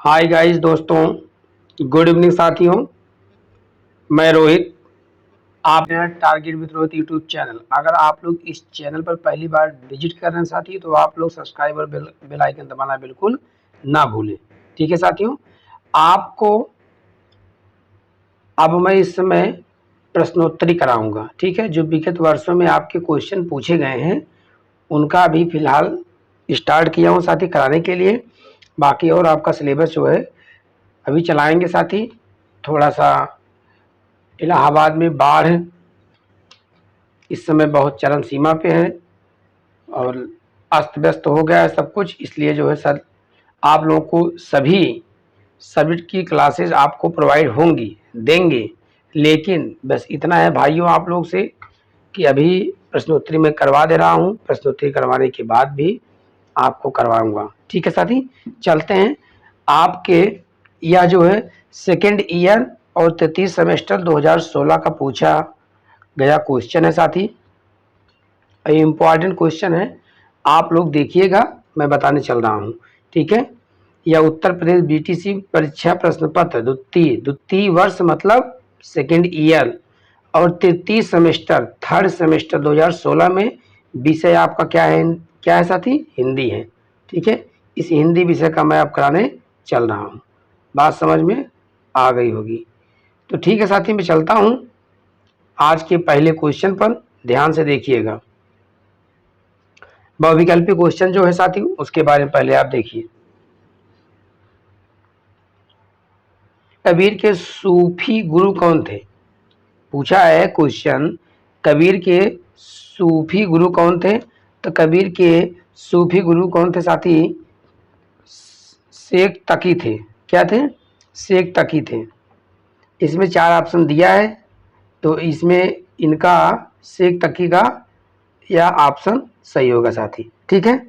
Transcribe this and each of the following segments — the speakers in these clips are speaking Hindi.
हाय गाइस दोस्तों, गुड इवनिंग साथियों। मैं रोहित, आप मेरा target with Rohit YouTube channel. अगर आप लोग इस चैनल पर पहली बार विजिट कर रहे हैं साथी, तो आप लोग सब्सक्राइब और बेल आइकन दबाना बिल्कुल ना भूलें। ठीक है साथियों, आपको अब मैं इस समय प्रश्नोत्तरी कराऊंगा। ठीक है, जो विगत वर्षों में आपके क्वेश्चन पूछे गए हैं उनका अभी फिलहाल स्टार्ट किया हूँ साथी कराने के लिए। बाकी और आपका सिलेबस जो है अभी चलाएंगे साथी। थोड़ा सा इलाहाबाद में बाढ़ इस समय बहुत चरम सीमा पे है और अस्त व्यस्त हो गया है सब कुछ, इसलिए जो है सर आप लोगों को सभी सब्जेक्ट की क्लासेस आपको प्रोवाइड होंगी, देंगे। लेकिन बस इतना है भाइयों आप लोग से कि अभी प्रश्नोत्तरी मैं करवा दे रहा हूँ, प्रश्नोत्तरी करवाने के बाद भी आपको करवाऊंगा। ठीक है साथी, चलते हैं। आपके यह जो है सेकेंड ईयर और तृतीय सेमेस्टर 2016 का पूछा गया क्वेश्चन है साथी। इम्पॉर्टेंट क्वेश्चन है, आप लोग देखिएगा, मैं बताने चल रहा हूँ। ठीक है, यह उत्तर प्रदेश बीटीसी परीक्षा प्रश्न पत्र द्वितीय वर्ष मतलब सेकेंड ईयर और तृतीय सेमेस्टर थर्ड सेमेस्टर 2016 में विषय आपका क्या है साथी? हिंदी है। ठीक है, इस हिंदी विषय का मैं अब कराने चल रहा हूँ। बात समझ में आ गई होगी। तो ठीक है साथी, मैं चलता हूँ आज के पहले क्वेश्चन पर, ध्यान से देखिएगा। बहुविकल्पी क्वेश्चन जो है साथी उसके बारे में पहले आप देखिए। कबीर के सूफी गुरु कौन थे? पूछा है क्वेश्चन, कबीर के सूफी गुरु कौन थे? तो कबीर के सूफी गुरु कौन थे साथी? शेख तकी थे। क्या थे? शेख तकी थे। इसमें 4 ऑप्शन दिया है, तो इसमें इनका शेख तकी का यह ऑप्शन सही होगा साथी। ठीक है,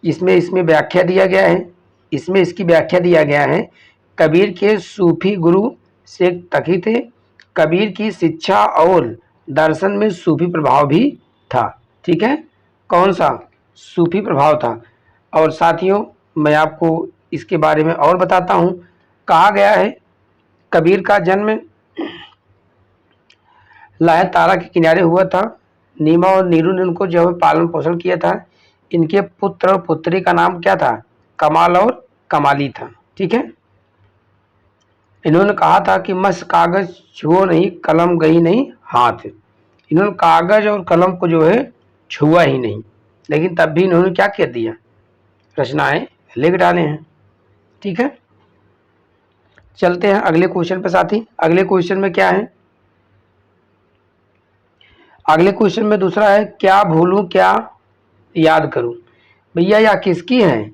इसमें व्याख्या दिया गया है, इसमें इसकी व्याख्या दिया गया है। कबीर के सूफी गुरु शेख तकी थे। कबीर की शिक्षा और दर्शन में सूफी प्रभाव भी था। ठीक है, कौन सा? सूफी प्रभाव था। और साथियों मैं आपको इसके बारे में और बताता हूँ। कहा गया है कबीर का जन्म लाहे तारा के किनारे हुआ था। नीमा और नीरू ने उनको जो है पालन पोषण किया था। इनके पुत्र और पुत्री का नाम क्या था? कमाल और कमाली था। ठीक है, इन्होंने कहा था कि मस कागज छुओ नहीं, कलम गई नहीं हाथ। इन्होंने कागज और कलम को जो है छुआ ही नहीं, लेकिन तब भी इन्होंने क्या कर दिया? रचनाएं लिख डाले हैं। ठीक है, चलते हैं अगले क्वेश्चन पर साथी। अगले क्वेश्चन में क्या है? अगले क्वेश्चन में दूसरा है, क्या भूलूं क्या याद करूं। भैया यह किसकी है?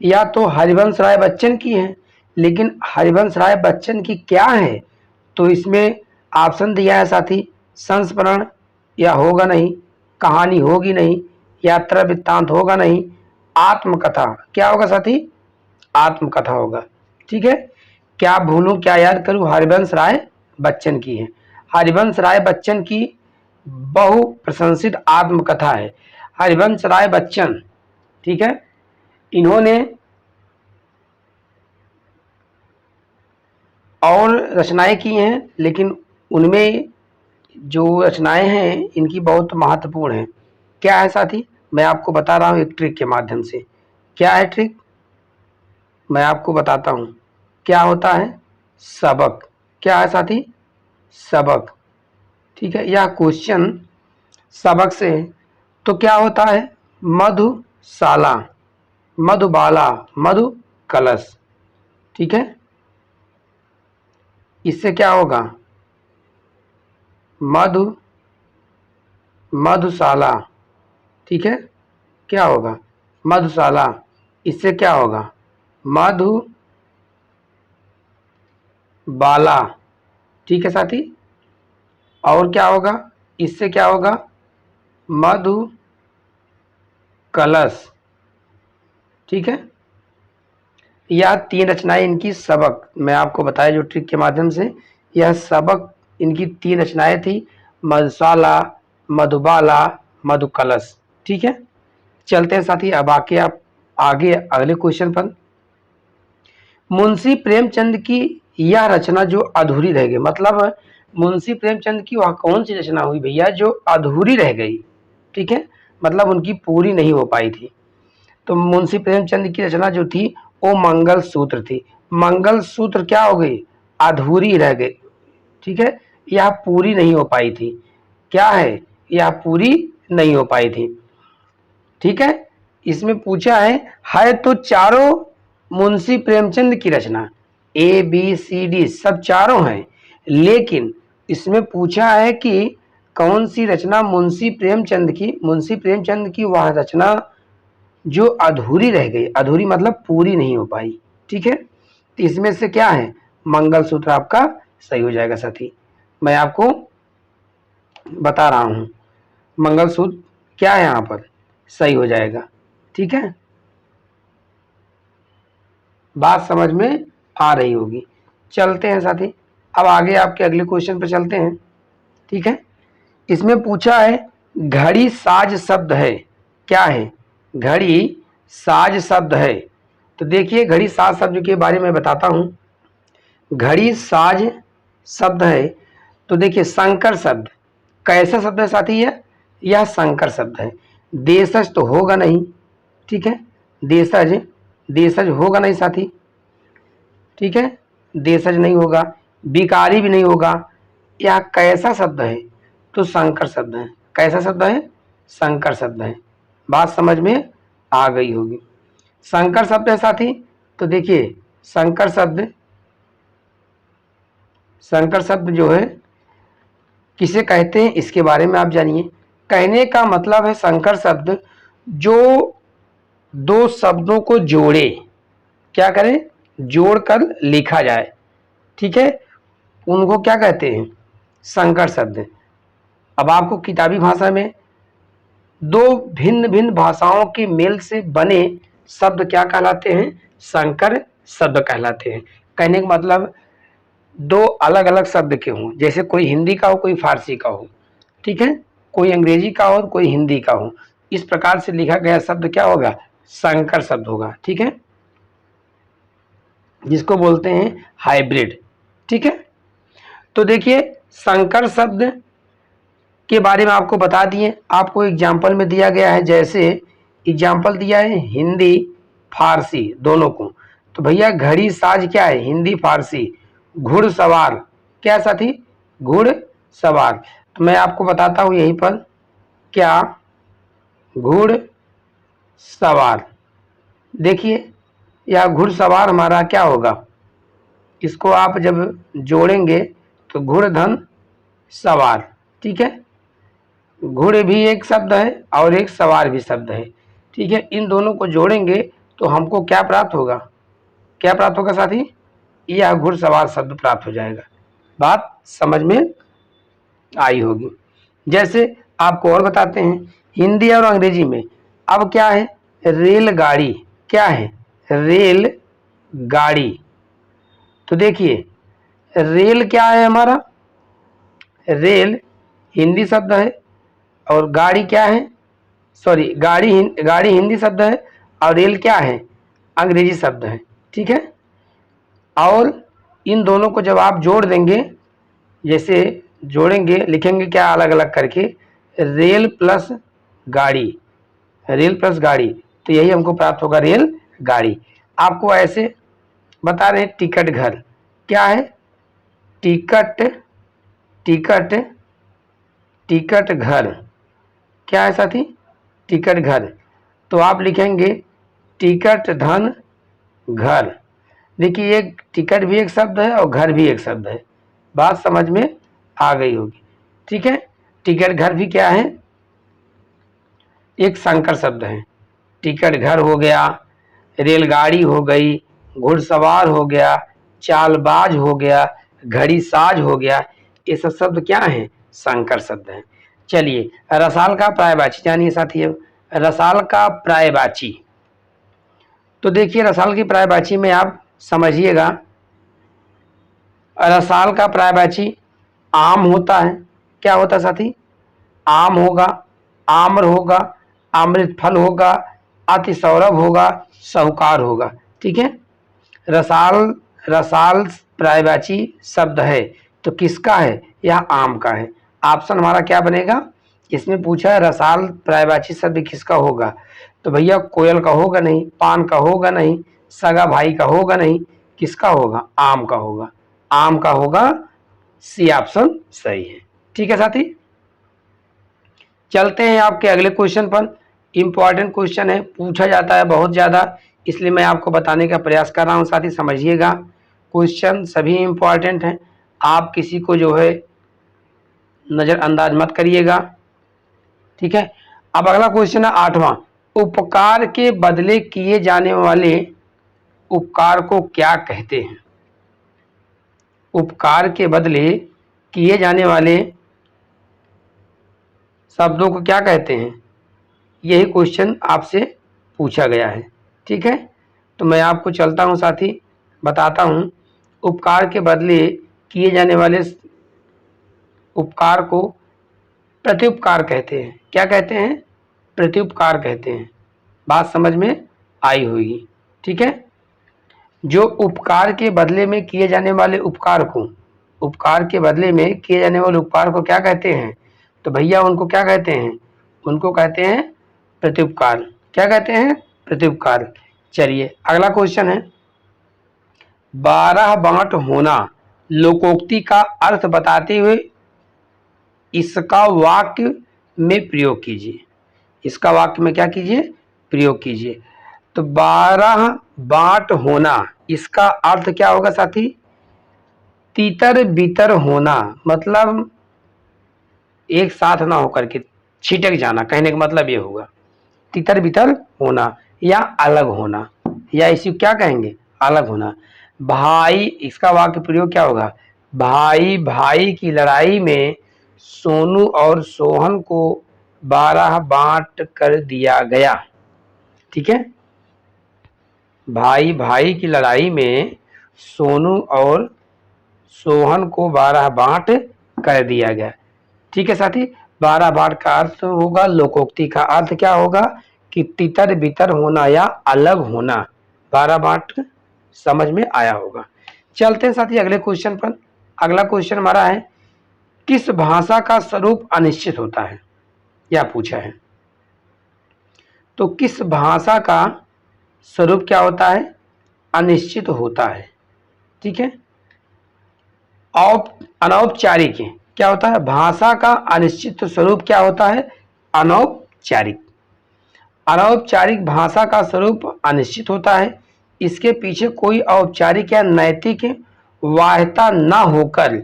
या तो हरिवंश राय बच्चन की है, लेकिन हरिवंश राय बच्चन की क्या है? तो इसमें ऑप्शन दिया है साथी, संस्मरण या होगा नहीं, कहानी होगी नहीं, यात्रा वृत्तांत होगा नहीं, आत्मकथा। क्या होगा साथी? आत्मकथा होगा। ठीक है, क्या भूलूं क्या याद करूं हरिवंश राय बच्चन की है। हरिवंश राय बच्चन की बहु प्रशंसित आत्मकथा है हरिवंश राय बच्चन। ठीक है, इन्होंने और रचनाएं की हैं, लेकिन उनमें जो रचनाएं हैं इनकी बहुत महत्वपूर्ण है। क्या है साथी? मैं आपको बता रहा हूँ एक ट्रिक के माध्यम से। क्या है ट्रिक? मैं आपको बताता हूँ। क्या होता है? सबक। क्या है साथी? सबक। ठीक है, यह क्वेश्चन सबक से है। तो क्या होता है? मधुशाला, मधुबाला, मधु कलश। ठीक है, इससे क्या होगा? मधुशाला। ठीक है, क्या होगा? मधुशाला। इससे क्या होगा? मधुबाला। ठीक है साथी, और क्या होगा? इससे क्या होगा? मधु कलश। ठीक है, यह 3 रचनाएं इनकी सबक, मैं आपको बताया जो ट्रिक के माध्यम से, यह सबक इनकी 3 रचनाएं थी, मधुशाला, मधुबाला, मधुकलश। ठीक है, चलते हैं साथी अब आप आगे अगले क्वेश्चन पर। मुंशी प्रेमचंद की यह रचना जो अधूरी रह गई, मतलब मुंशी प्रेमचंद की वह कौन सी रचना हुई भैया जो अधूरी रह गई, ठीक है, मतलब उनकी पूरी नहीं हो पाई थी। तो मुंशी प्रेमचंद की रचना जो थी वो मंगल सूत्र थी। मंगल सूत्र क्या हो गई, अधूरी रह गई, ठीक है, यह पूरी नहीं हो पाई थी। क्या है, यह पूरी नहीं हो पाई थी, ठीक है। इसमें पूछा है तो चारों मुंशी प्रेमचंद की रचना, ए बी सी डी सब चारों हैं, लेकिन इसमें पूछा है कि कौन सी रचना मुंशी प्रेमचंद की वह रचना जो अधूरी रह गई, अधूरी मतलब पूरी नहीं हो पाई, ठीक है। तो इसमें से क्या है, मंगलसूत्र आपका सही हो जाएगा साथी। मैं आपको बता रहा हूं मंगलसूत्र क्या है, यहां पर सही हो जाएगा, ठीक है। बात समझ में आ रही होगी। चलते हैं साथी, अब आगे आपके अगले क्वेश्चन पर चलते हैं, ठीक है। इसमें पूछा है घड़ी साज शब्द है, क्या है, घड़ी साज शब्द है। तो देखिए घड़ी साज शब्द के बारे में बताता हूं। घड़ी साज शब्द है तो देखिए संकर शब्द, कैसा शब्द है साथी, यह संकर शब्द है। देशज तो होगा नहीं, ठीक है, देशज देशज होगा नहीं साथी, ठीक है, देशज नहीं होगा, बिकारी भी नहीं होगा। यह कैसा शब्द है, तो संकर शब्द है। कैसा शब्द है, संकर शब्द है। बात समझ में आ गई होगी। संकर शब्द है साथी, तो देखिए संकर शब्द जो है किसे कहते हैं इसके बारे में आप जानिए। कहने का मतलब है संकर शब्द जो दो शब्दों को जोड़े, क्या करें, जोड़कर लिखा जाए, ठीक है, उनको क्या कहते हैं, संकर शब्द। अब आपको किताबी भाषा में दो भिन्न भिन्न भाषाओं के मेल से बने शब्द क्या कहलाते हैं, संकर शब्द कहलाते हैं। कहने का मतलब दो अलग अलग शब्द के हों, जैसे कोई हिंदी का हो कोई फारसी का हो, ठीक है, कोई अंग्रेजी का हो कोई हिंदी का हो, इस प्रकार से लिखा गया शब्द क्या होगा, संकर शब्द होगा, ठीक है, जिसको बोलते हैं हाइब्रिड, ठीक है। तो देखिए संकर शब्द के बारे में आपको बता दिए, आपको एग्जाम्पल में दिया गया है, जैसे एग्जाम्पल दिया है हिंदी फारसी दोनों को। तो भैया घड़ी साज क्या है, हिंदी फारसी। घुड़सवार क्या साथी, घुड़सवार। तो मैं आपको बताता हूं यहीं पर, क्या घुड़सवार, देखिए यह घुड़सवार हमारा क्या होगा, इसको आप जब जोड़ेंगे तो घुड़धन सवार, ठीक है, घुड़ भी एक शब्द है और एक सवार भी शब्द है, ठीक है, इन दोनों को जोड़ेंगे तो हमको क्या प्राप्त होगा, क्या प्राप्त होगा साथी, यह घुड़सवार शब्द प्राप्त हो जाएगा। बात समझ में आई होगी। जैसे आपको और बताते हैं हिंदी और अंग्रेजी में, अब क्या है, रेलगाड़ी, क्या है, रेलगाड़ी। तो देखिए रेल क्या है हमारा, रेल हिंदी शब्द है और गाड़ी क्या है, सॉरी गाड़ी हिंदी शब्द है और रेल क्या है, अंग्रेजी शब्द है, ठीक है। और इन दोनों को जब आप जोड़ देंगे, जैसे जोड़ेंगे लिखेंगे क्या अलग अलग करके, रेल प्लस गाड़ी, रेल प्लस गाड़ी, तो यही हमको प्राप्त होगा रेल गाड़ी। आपको ऐसे बता रहे हैं टिकट घर, क्या है, टिकट टिकट टिकट घर, क्या है साथी, टिकट घर। तो आप लिखेंगे टिकट धन घर। देखिए एक टिकट भी एक शब्द है और घर भी एक शब्द है, बात समझ में आ गई होगी, ठीक है। टिकट घर भी क्या है, एक संकर शब्द है। टिकट घर हो गया, रेलगाड़ी हो गई, घुड़सवार हो गया, चालबाज हो गया, घड़ी साज हो गया, ये सब शब्द क्या है, संकर शब्द है। चलिए रसाल का प्रायवाची जानिए साथियों। रसाल का प्रायवाची, तो देखिए रसाल की प्रायवाची में आप समझिएगा, रसाल का प्रायवाची आम होता है, क्या होता है साथी, आम होगा, आम्र होगा, अमृत फल होगा, अति सौरभ होगा, साहूकार होगा, ठीक है। रसाल, रसाल पर्यायवाची शब्द है तो किसका है? यह आम का है। ऑप्शन हमारा क्या बनेगा? इसमें पूछा है रसाल पर्यायवाची शब्द किसका होगा, तो भैया कोयल का होगा नहीं, पान का होगा नहीं, सगा भाई का होगा नहीं, किसका होगा? आम का होगा। आम का होगा, सी ऑप्शन सही है। ठीक है साथी, चलते हैं आपके अगले क्वेश्चन पर। इंपॉर्टेंट क्वेश्चन है, पूछा जाता है बहुत ज़्यादा, इसलिए मैं आपको बताने का प्रयास कर रहा हूँ साथी। समझिएगा, क्वेश्चन सभी इंपॉर्टेंट हैं, आप किसी को जो है नज़रअंदाज मत करिएगा। ठीक है, अब अगला क्वेश्चन है 8वां। उपकार के बदले किए जाने वाले उपकार को क्या कहते हैं? उपकार के बदले किए जाने वाले शब्दों को क्या कहते हैं? यही क्वेश्चन आपसे पूछा गया है। ठीक है, तो मैं आपको चलता हूं साथी, बताता हूं। उपकार के बदले किए जाने वाले उपकार को प्रत्युपकार कहते हैं। क्या कहते हैं? प्रत्युपकार कहते हैं। बात समझ में आई होगी। ठीक है, जो उपकार के बदले में किए जाने वाले उपकार को, उपकार के बदले में किए जाने वाले उपकार को क्या कहते हैं? तो भैया उनको क्या कहते हैं? उनको कहते हैं प्रत्युपकार। क्या कहते हैं? प्रत्युपकार। चलिए अगला क्वेश्चन है, 12 बांट होना लोकोक्ति का अर्थ बताते हुए इसका वाक्य में प्रयोग कीजिए। इसका वाक्य में क्या कीजिए? प्रयोग कीजिए। तो 12 बांट होना, इसका अर्थ क्या होगा साथी? तीतर बीतर होना, मतलब एक साथ ना होकर के छिटक जाना, कहने का मतलब ये होगा। तितर बितर होना या अलग होना, या इसी क्या कहेंगे? अलग होना। भाई, इसका वाक्य प्रयोग क्या होगा? भाई भाई की लड़ाई में सोनू और सोहन को 12 बांट कर दिया गया। ठीक है, भाई भाई की लड़ाई में सोनू और सोहन को 12 बांट कर दिया गया। ठीक है साथी, 12 बांट का अर्थ होगा, लोकोक्ति का अर्थ क्या होगा? कि तितर बितर होना या अलग होना। 12 बांट समझ में आया होगा। चलते हैं साथी अगले क्वेश्चन पर। अगला क्वेश्चन हमारा है, किस भाषा का स्वरूप अनिश्चित होता है? यह पूछा है। तो किस भाषा का स्वरूप क्या होता है? अनिश्चित होता है। ठीक है, अनौपचारिक क्या होता है? भाषा का अनिश्चित स्वरूप क्या होता है? अनौपचारिक। अनौपचारिक भाषा का स्वरूप अनिश्चित होता है। इसके पीछे कोई औपचारिक या नैतिक वाह्यता न होकर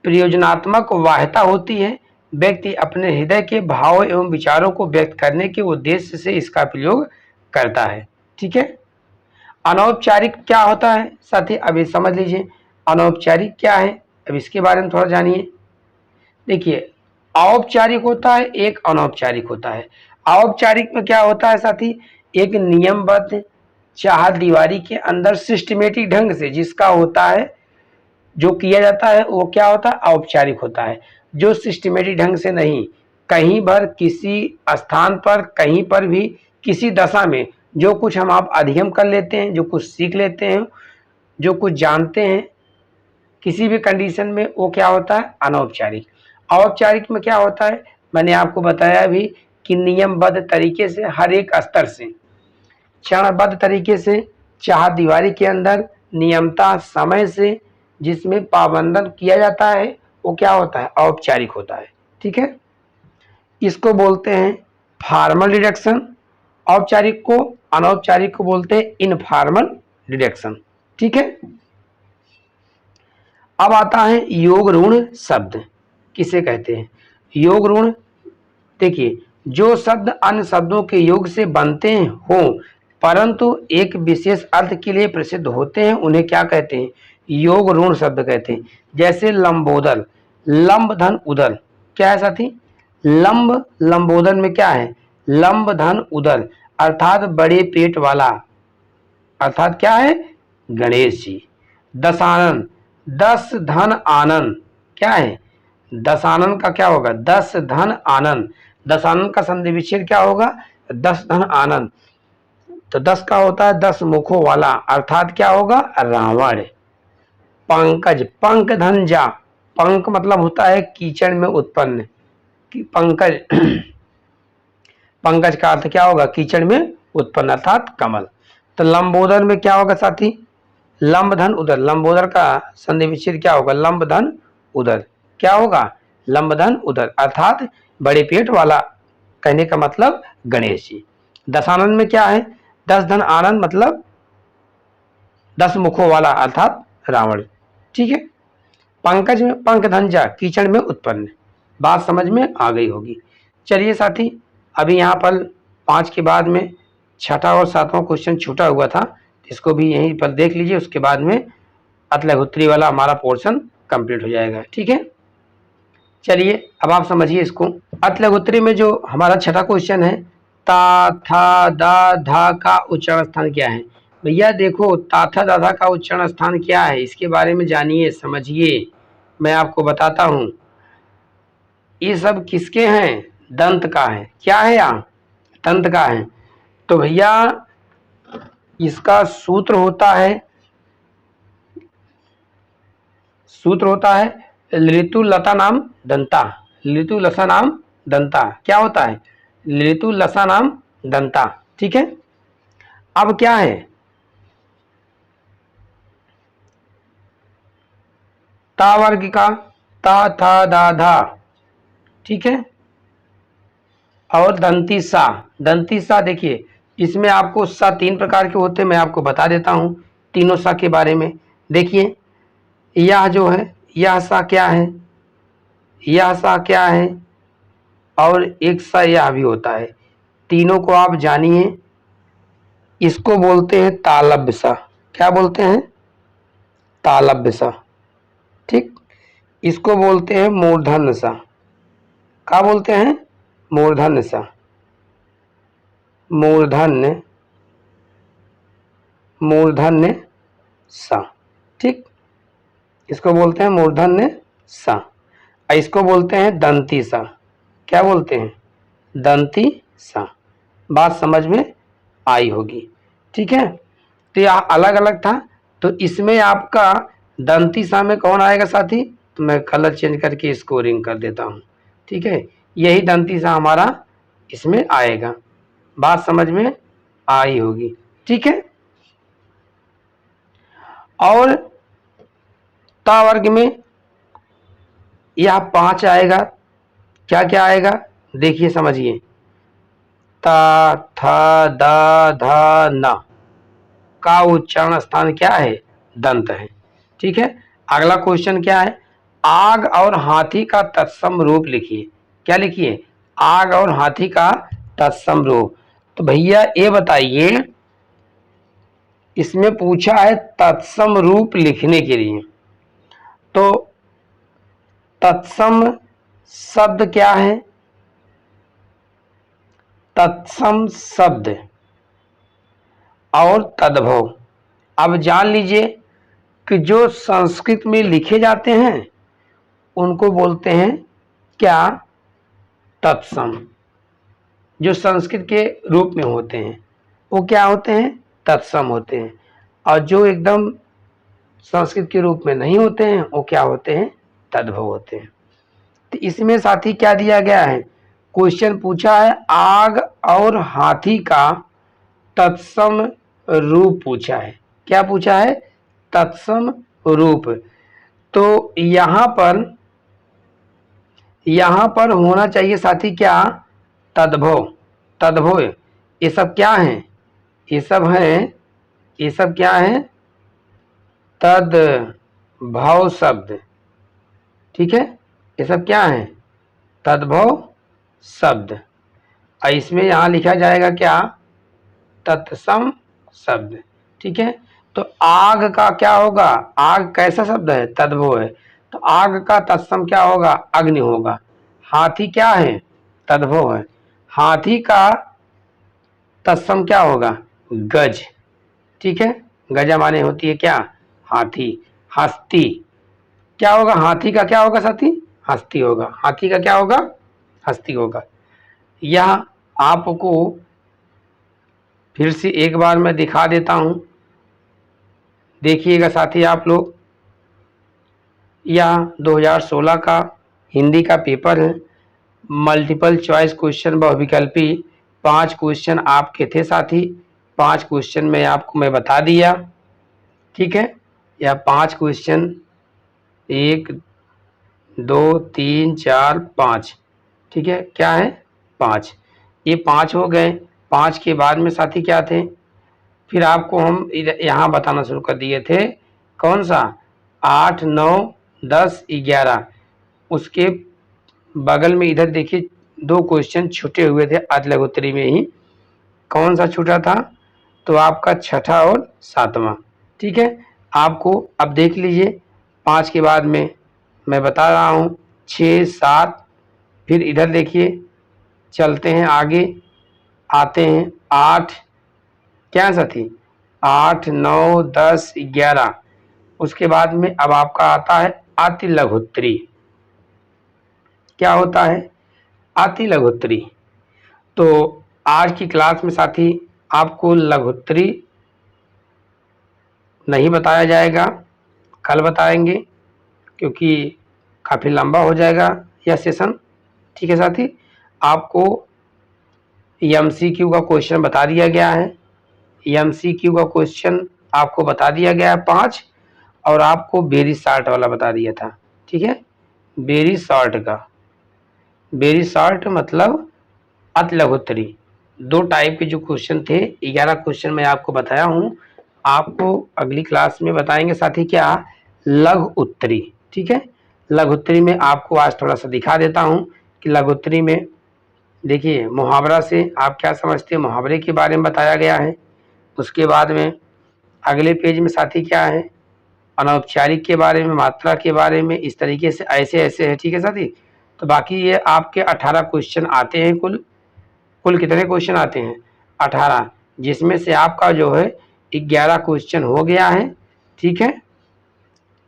प्रयोजनात्मक वाह्यता होती है। व्यक्ति अपने हृदय के भाव एवं विचारों को व्यक्त करने के उद्देश्य से इसका प्रयोग करता है। ठीक है, अनौपचारिक क्या होता है साथी? अभी समझ लीजिए अनौपचारिक क्या है, अब इसके बारे में थोड़ा जानिए। देखिए, औपचारिक होता है, एक अनौपचारिक होता है। औपचारिक में क्या होता है साथी? एक नियमबद्ध चारदीवारी के अंदर सिस्टमेटिक ढंग से जिसका होता है, जो किया जाता है वो क्या होता है? औपचारिक होता है। जो सिस्टमेटिक ढंग से नहीं, कहीं पर किसी स्थान पर कहीं पर भी किसी दशा में जो कुछ हम आप अध्ययन कर लेते हैं, जो कुछ सीख लेते हैं, जो कुछ जानते हैं किसी भी कंडीशन में, वो क्या होता है? अनौपचारिक। औपचारिक में क्या होता है? मैंने आपको बताया भी कि नियमबद्ध तरीके से हर एक स्तर से, क्षणबद्ध तरीके से, चारदीवारी के अंदर नियमता समय से जिसमें पाबंदन किया जाता है, वो क्या होता है? औपचारिक होता है। ठीक है, इसको बोलते हैं फॉर्मल डिडक्शन। औपचारिक को, अनौपचारिक को बोलते हैं इनफॉर्मल डिडक्शन। ठीक है, अब आता है योग ऋण शब्द किसे कहते हैं? योग ऋण, देखिए, जो शब्द अन्य शब्दों के योग से बनते हो परंतु एक विशेष अर्थ के लिए प्रसिद्ध होते हैं, उन्हें क्या कहते हैं? योग ऋण शब्द कहते हैं। जैसे लंबोदर, लंब धन उदर, क्या है साथी? लंब, लंबोदर में क्या है? लंब धन उदर, अर्थात बड़े पेट वाला, अर्थात क्या है? गणेश जी। दशानन, दस धन आनंद, क्या है? दशानन का क्या होगा? दस धन आनंद। दशानन का संधि विच्छेद क्या होगा? दस धन आनंद। तो 10 का होता है 10 मुखों वाला, अर्थात क्या होगा, रावण। पंकज, पंक धनजा, पंक मतलब होता है कीचड़ में उत्पन्न, कि पंकज पंकज का अर्थ क्या होगा, कीचड़ में उत्पन्न अर्थात कमल। तो लंबोदर में क्या होगा साथी, लंब धन उदर, लंबोदर का संधि विच्छेद क्या होगा, लंब धन उदर, क्या होगा, लंब धन उदर, अर्थात बड़े पेट वाला, कहने का मतलब गणेश जी। दशानन में क्या है, 10 धन आनंद मतलब 10 मुखों वाला अर्थात रावण, ठीक है। पंकज में पंख धनजा, कीचड़ में उत्पन्न, बात समझ में आ गई होगी। चलिए साथी, अभी यहाँ पर 5 के बाद में छठा और सातवां क्वेश्चन छूटा हुआ था, इसको भी यहीं पर देख लीजिए, उसके बाद में अतलघुत्री वाला हमारा पोर्शन कंप्लीट हो जाएगा, ठीक है। चलिए अब आप समझिए इसको। अतलघुत्री में जो हमारा छठा क्वेश्चन है, ता था दा धा का उच्चारण स्थान क्या है। भैया देखो, ता था दा धा का उच्चारण स्थान क्या है, इसके बारे में जानिए समझिए, मैं आपको बताता हूँ। ये सब किसके हैं, दंत का है, क्या है यहाँ, दंत का है। तो भैया इसका सूत्र होता है ऋतु लता नाम दंता, ऋतु लसा नाम दंता, क्या होता है, ऋतु लसा नाम दंता, ठीक है। अब क्या है, ता वर्ग का ता था दा धा, ठीक है, और दंती सा, दंती सा देखिए, इसमें आपको सा 3 प्रकार के होते हैं, मैं आपको बता देता हूँ तीनों सा के बारे में। देखिए यह जो है, यह सा क्या है, यह सा क्या है, और एक सा यह भी होता है, तीनों को आप जानिए। इसको बोलते हैं तालव्य सा, क्या बोलते हैं, तालव्य सा, ठीक। इसको बोलते हैं मूर्धन्य सा, क्या बोलते हैं, मूर्धन्य सा, मूर्धन्य, मूर्धन्य सा, ठीक। इसको बोलते हैं मूर्धन्य सा। इसको बोलते हैं दंती सा, क्या बोलते हैं, दंती सा। बात समझ में आई होगी, ठीक है। तो यह अलग अलग था, तो इसमें आपका दंती सा में कौन आएगा साथी, तो मैं कलर चेंज करके स्कोरिंग कर देता हूँ, ठीक है। यही दंती सा हमारा इसमें आएगा, बात समझ में आई होगी, ठीक है। और ता वर्ग में यह 5 आएगा, क्या क्या आएगा, देखिए समझिए, ता था दा धा ना का उच्चारण स्थान क्या है, दंत है, ठीक है। अगला क्वेश्चन क्या है, आग और हाथी का तत्सम रूप लिखिए, क्या लिखिए, आग और हाथी का तत्सम रूप। तो भैया ये बताइए, इसमें पूछा है तत्सम रूप लिखने के लिए, तो तत्सम शब्द क्या है, तत्सम शब्द और तद्भव। अब जान लीजिए कि जो संस्कृत में लिखे जाते हैं उनको बोलते हैं क्या, तत्सम। जो संस्कृत के रूप में होते हैं वो क्या होते हैं, तत्सम होते हैं। और जो एकदम संस्कृत के रूप में नहीं होते हैं वो क्या होते हैं, तद्भव होते हैं। तो इसमें साथी क्या दिया गया है, क्वेश्चन पूछा है आग और हाथी का तत्सम रूप पूछा है, क्या पूछा है, तत्सम रूप। तो यहाँ पर होना चाहिए साथी क्या, तद्भव, तद्भव। ये सब क्या है, ये सब है, ये सब क्या है, तद्भव शब्द, ठीक है। ये सब क्या है, तद्भव शब्द। और इसमें यहाँ लिखा जाएगा क्या, तत्सम शब्द, ठीक है। तो आग का क्या होगा, आग कैसा शब्द है, तद्भव है, तो आग का तत्सम क्या होगा, अग्नि होगा। हाथी क्या है, तद्भव है, हाथी का तत्सम क्या होगा, गज, ठीक है। गजा माने होती है क्या, हाथी। हस्ती क्या होगा, हाथी का क्या होगा साथी, हस्ती होगा, हाथी का क्या होगा, हस्ती होगा। यह आपको फिर से एक बार मैं दिखा देता हूँ, देखिएगा साथी आप लोग। यह 2016 का हिंदी का पेपर है। मल्टीपल चॉइस क्वेश्चन बहुविकल्पी 5 क्वेश्चन आपके थे साथी। 5 क्वेश्चन में आपको मैं बता दिया, ठीक है। यह 5 क्वेश्चन 1 2 3 4 5, ठीक है। क्या है? 5। ये 5 हो गए। 5 के बाद में साथी क्या थे? फिर आपको हम यहाँ बताना शुरू कर दिए थे, कौन सा? 8 9 10 11। उसके बगल में इधर देखिए 2 क्वेश्चन छूटे हुए थे अति लघुत्तरी में ही। कौन सा छूटा था? तो आपका छठा और सातवां, ठीक है। आपको अब देख लीजिए 5 के बाद में मैं बता रहा हूँ 6 7। फिर इधर देखिए, चलते हैं आगे, आते हैं 8। क्या साथी? 8 9 10 11। उसके बाद में अब आपका आता है अति लघुत्तरी। क्या होता है? अति लघुत्तरी। तो आज की क्लास में साथी आपको लघुत्तरी नहीं बताया जाएगा, कल बताएंगे, क्योंकि काफ़ी लंबा हो जाएगा यह सेशन, ठीक है साथी। आपको एमसीक्यू का क्वेश्चन बता दिया गया है। एमसीक्यू का क्वेश्चन आपको बता दिया गया है 5, और आपको वेरी शॉर्ट वाला बता दिया था, ठीक है। वेरी शॉर्ट का, वेरी शॉर्ट मतलब अति लघुत्तरी। 2 टाइप के जो क्वेश्चन थे, 11 क्वेश्चन मैं आपको बताया हूँ। आपको अगली क्लास में बताएंगे साथी क्या? लघु उत्तरी, ठीक है। लघु उत्तरी में आपको आज थोड़ा सा दिखा देता हूँ कि लघु उत्तरी में देखिए मुहावरा से आप क्या समझते हैं, मुहावरे के बारे में बताया गया है। उसके बाद में अगले पेज में साथी क्या है? अनौपचारिक के बारे में, मात्रा के बारे में, इस तरीके से ऐसे ऐसे है, ठीक है साथी। तो बाकी ये आपके 18 क्वेश्चन आते हैं। कुल कितने क्वेश्चन आते हैं? 18, जिसमें से आपका जो है 11 क्वेश्चन हो गया है, ठीक है।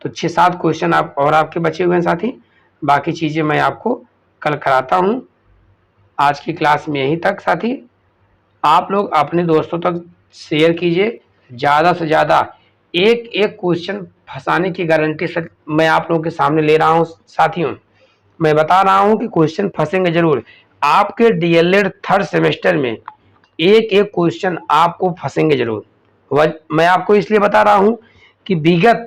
तो 6 7 क्वेश्चन आप और आपके बचे हुए हैं साथी। बाकी चीज़ें मैं आपको कल कराता हूँ। आज की क्लास में यहीं तक साथी। आप लोग अपने दोस्तों तक शेयर कीजिए, ज़्यादा से ज़्यादा। एक एक क्वेश्चन फंसाने की गारंटी मैं आप लोगों के सामने ले रहा हूँ साथियों। मैं बता रहा हूँ कि क्वेश्चन फंसेंगे जरूर। आपके डीएलएड 3rd सेमेस्टर में एक एक क्वेश्चन आपको फंसेंगे जरूर। मैं आपको इसलिए बता रहा हूँ कि विगत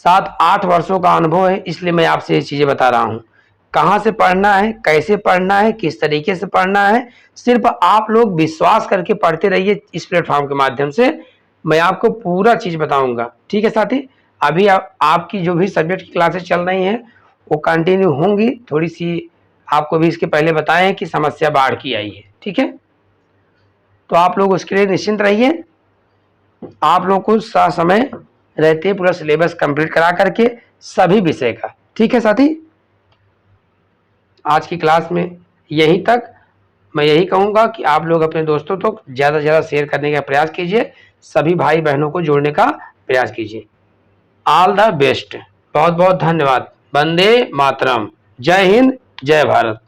7-8 वर्षों का अनुभव है, इसलिए मैं आपसे ये चीज़ें बता रहा हूँ। कहाँ से पढ़ना है, कैसे पढ़ना है, किस तरीके से पढ़ना है, सिर्फ आप लोग विश्वास करके पढ़ते रहिए। इस प्लेटफॉर्म के माध्यम से मैं आपको पूरा चीज़ बताऊंगा, ठीक है साथी। अभी आपकी जो भी सब्जेक्ट की क्लासेस चल रही हैं वो कंटिन्यू होंगी। थोड़ी सी आपको भी इसके पहले बताएं कि समस्या बाढ़ की आई है, ठीक है। तो आप लोग उसके लिए निश्चिंत रहिए। आप लोग को समय रहते पूरा सिलेबस कंप्लीट करा करके सभी विषय का, ठीक है साथी। आज की क्लास में यहीं तक। मैं यही कहूँगा कि आप लोग अपने दोस्तों तक ज़्यादा से ज़्यादा शेयर करने का प्रयास कीजिए, सभी भाई बहनों को जोड़ने का प्रयास कीजिए। All the best. बहुत बहुत धन्यवाद। वंदे मातरम। जय हिंद, जय भारत।